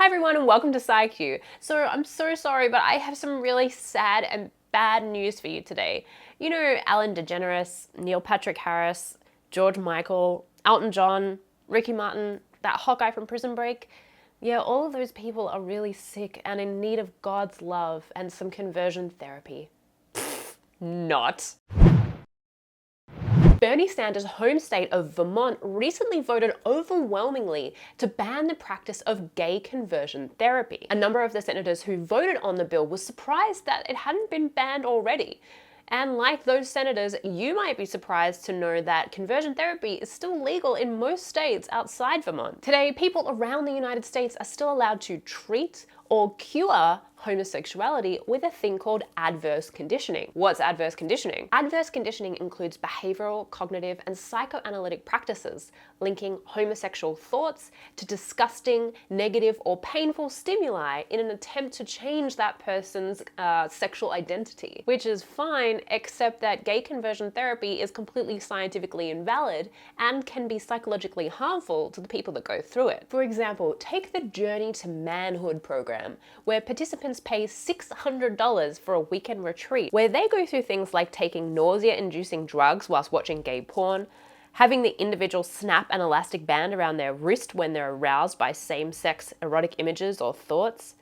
Hi everyone and welcome to ScIQ. So I'm so sorry, but I have some really sad and bad news for you today. You know Ellen DeGeneres, Neil Patrick Harris, George Michael, Elton John, Ricky Martin, that hot guy from Prison Break? Yeah, all of those people are really sick and in need of God's love and some conversion therapy. Not. Bernie Sanders' home state of Vermont recently voted overwhelmingly to ban the practice of gay conversion therapy. A number of the senators who voted on the bill was surprised that it hadn't been banned already. And like those senators, you might be surprised to know that conversion therapy is still legal in most states outside Vermont. Today, people around the United States are still allowed to treat or cure homosexuality with a thing called adverse conditioning. What's adverse conditioning? Adverse conditioning includes behavioral, cognitive, and psychoanalytic practices linking homosexual thoughts to disgusting, negative, or painful stimuli in an attempt to change that person's sexual identity. Which is fine, except that gay conversion therapy is completely scientifically invalid and can be psychologically harmful to the people that go through it. For example, take the Journey to Manhood program, where participants pay $600 for a weekend retreat, where they go through things like taking nausea-inducing drugs whilst watching gay porn, having the individual snap an elastic band around their wrist when they're aroused by same-sex erotic images or thoughts,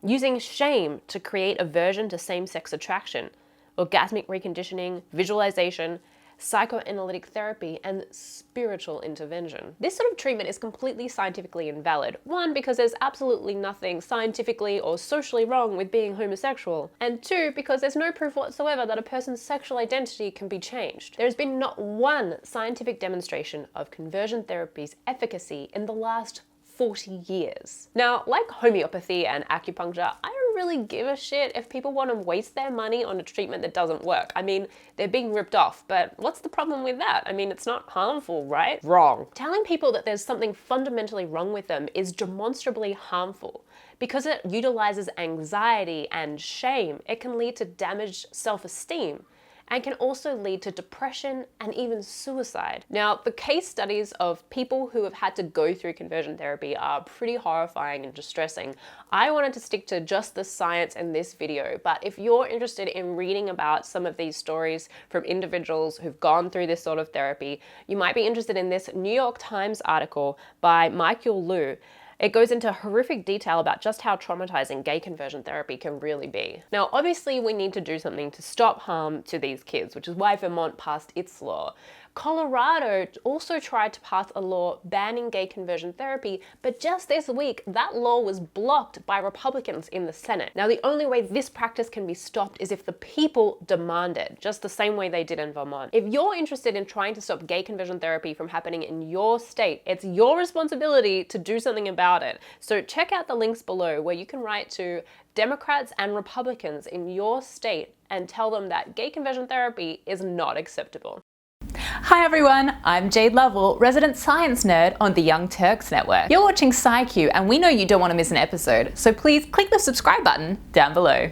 using shame to create aversion to same-sex attraction, orgasmic reconditioning, visualization, psychoanalytic therapy, and spiritual intervention. This sort of treatment is completely scientifically invalid. One, because there's absolutely nothing scientifically or socially wrong with being homosexual. And two, because there's no proof whatsoever that a person's sexual identity can be changed. There's been not one scientific demonstration of conversion therapy's efficacy in the last 40 years. Now, like homeopathy and acupuncture, I don't really give a shit if people want to waste their money on a treatment that doesn't work. I mean, they're being ripped off, but what's the problem with that? I mean, it's not harmful, right? Wrong. Telling people that there's something fundamentally wrong with them is demonstrably harmful. Because it utilizes anxiety and shame, it can lead to damaged self-esteem, and can also lead to depression and even suicide. Now, the case studies of people who have had to go through conversion therapy are pretty horrifying and distressing. I wanted to stick to just the science in this video, but if you're interested in reading about some of these stories from individuals who've gone through this sort of therapy, you might be interested in this New York Times article by Michael Liu. It goes into horrific detail about just how traumatizing gay conversion therapy can really be. Now, obviously, we need to do something to stop harm to these kids, which is why Vermont passed its law. Colorado also tried to pass a law banning gay conversion therapy, but just this week, that law was blocked by Republicans in the Senate. Now, the only way this practice can be stopped is if the people demand it, just the same way they did in Vermont. If you're interested in trying to stop gay conversion therapy from happening in your state, it's your responsibility to do something about it. So check out the links below where you can write to Democrats and Republicans in your state and tell them that gay conversion therapy is not acceptable. Hi everyone, I'm Jade Lovell, resident science nerd on the Young Turks Network. You're watching ScIQ and we know you don't want to miss an episode, so please click the subscribe button down below.